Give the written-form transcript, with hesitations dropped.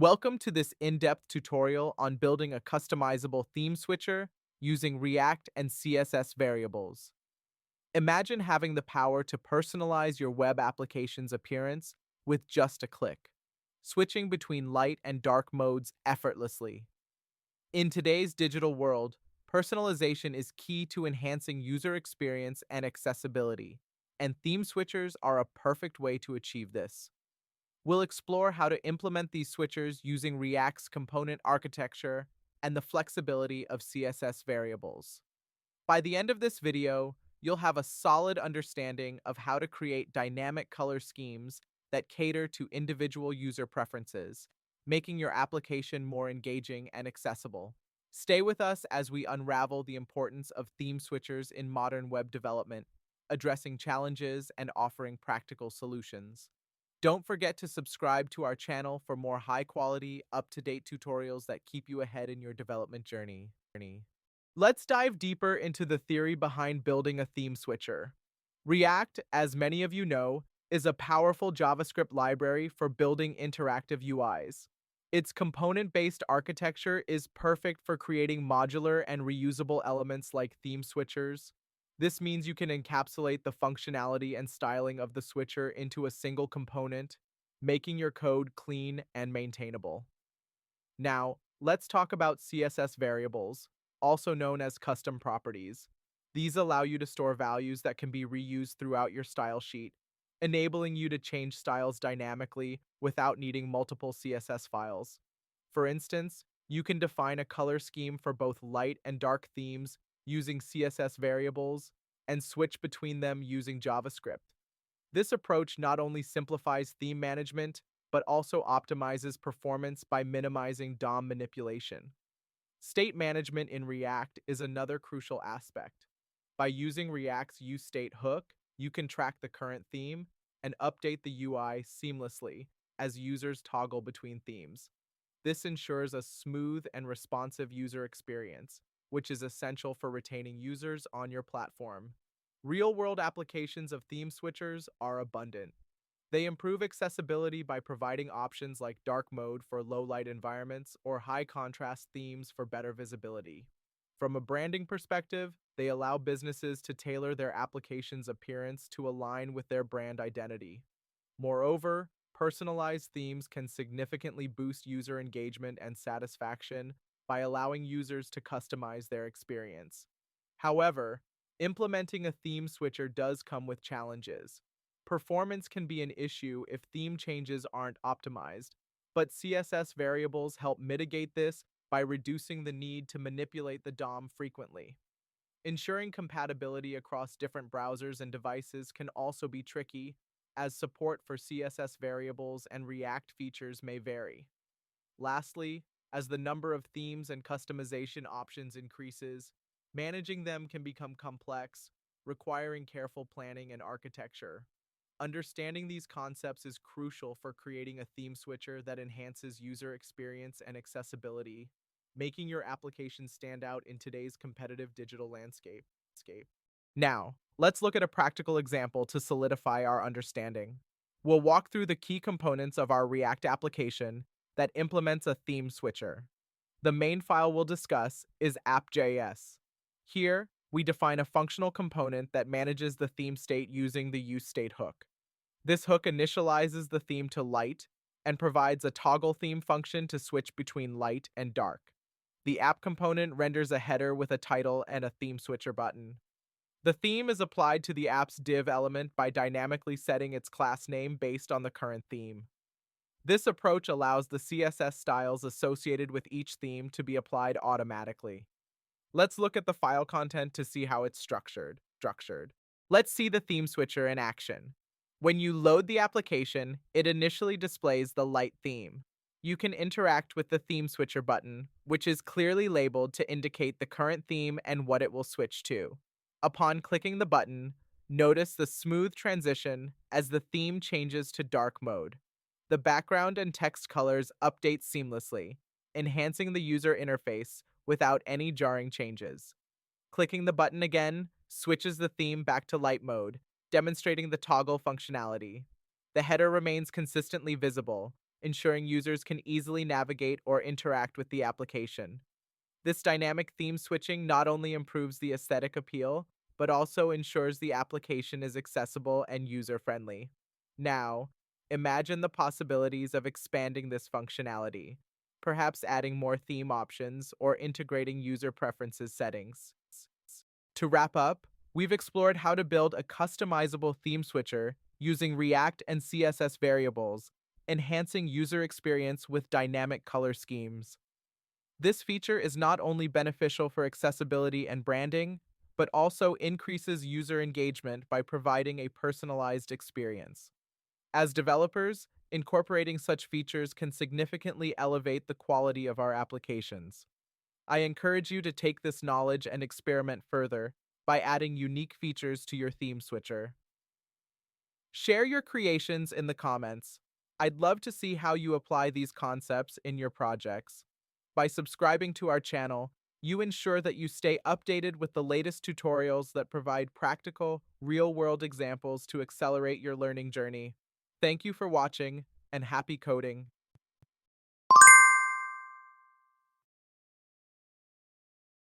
Welcome to this in-depth tutorial on building a customizable theme switcher using React and CSS variables. Imagine having the power to personalize your web application's appearance with just a click, switching between light and dark modes effortlessly. In today's digital world, personalization is key to enhancing user experience and accessibility, and theme switchers are a perfect way to achieve this. We'll explore how to implement these switchers using React's component architecture and the flexibility of CSS variables. By the end of this video, you'll have a solid understanding of how to create dynamic color schemes that cater to individual user preferences, making your application more engaging and accessible. Stay with us as we unravel the importance of theme switchers in modern web development, addressing challenges and offering practical solutions. Don't forget to subscribe to our channel for more high-quality, up-to-date tutorials that keep you ahead in your development journey. Let's dive deeper into the theory behind building a theme switcher. React, as many of you know, is a powerful JavaScript library for building interactive UIs. Its component-based architecture is perfect for creating modular and reusable elements like theme switchers. This means you can encapsulate the functionality and styling of the switcher into a single component, making your code clean and maintainable. Now, let's talk about CSS variables, also known as custom properties. These allow you to store values that can be reused throughout your style sheet, enabling you to change styles dynamically without needing multiple CSS files. For instance, you can define a color scheme for both light and dark themes using CSS variables and switch between them using JavaScript. This approach not only simplifies theme management, but also optimizes performance by minimizing DOM manipulation. State management in React is another crucial aspect. By using React's useState hook, you can track the current theme and update the UI seamlessly as users toggle between themes. This ensures a smooth and responsive user experience, which is essential for retaining users on your platform. Real-world applications of theme switchers are abundant. They improve accessibility by providing options like dark mode for low-light environments or high-contrast themes for better visibility. From a branding perspective, they allow businesses to tailor their application's appearance to align with their brand identity. Moreover, personalized themes can significantly boost user engagement and satisfaction by allowing users to customize their experience. However, implementing a theme switcher does come with challenges. Performance can be an issue if theme changes aren't optimized, but CSS variables help mitigate this by reducing the need to manipulate the DOM frequently. Ensuring compatibility across different browsers and devices can also be tricky, as support for CSS variables and React features may vary. Lastly, as the number of themes and customization options increases, managing them can become complex, requiring careful planning and architecture. Understanding these concepts is crucial for creating a theme switcher that enhances user experience and accessibility, making your application stand out in today's competitive digital landscape. Now, let's look at a practical example to solidify our understanding. We'll walk through the key components of our React application that implements a theme switcher. The main file we'll discuss is app.js. Here, we define a functional component that manages the theme state using the useState hook. This hook initializes the theme to light and provides a toggle theme function to switch between light and dark. The app component renders a header with a title and a theme switcher button. The theme is applied to the app's div element by dynamically setting its class name based on the current theme. This approach allows the CSS styles associated with each theme to be applied automatically. Let's look at the file content to see how it's structured. Let's see the theme switcher in action. When you load the application, it initially displays the light theme. You can interact with the theme switcher button, which is clearly labeled to indicate the current theme and what it will switch to. Upon clicking the button, notice the smooth transition as the theme changes to dark mode. The background and text colors update seamlessly, enhancing the user interface without any jarring changes. Clicking the button again switches the theme back to light mode, demonstrating the toggle functionality. The header remains consistently visible, ensuring users can easily navigate or interact with the application. This dynamic theme switching not only improves the aesthetic appeal, but also ensures the application is accessible and user friendly. Now, imagine the possibilities of expanding this functionality, perhaps adding more theme options or integrating user preferences settings. To wrap up, we've explored how to build a customizable theme switcher using React and CSS variables, enhancing user experience with dynamic color schemes. This feature is not only beneficial for accessibility and branding, but also increases user engagement by providing a personalized experience. As developers, incorporating such features can significantly elevate the quality of our applications. I encourage you to take this knowledge and experiment further by adding unique features to your theme switcher. Share your creations in the comments. I'd love to see how you apply these concepts in your projects. By subscribing to our channel, you ensure that you stay updated with the latest tutorials that provide practical, real-world examples to accelerate your learning journey. Thank you for watching, and happy coding!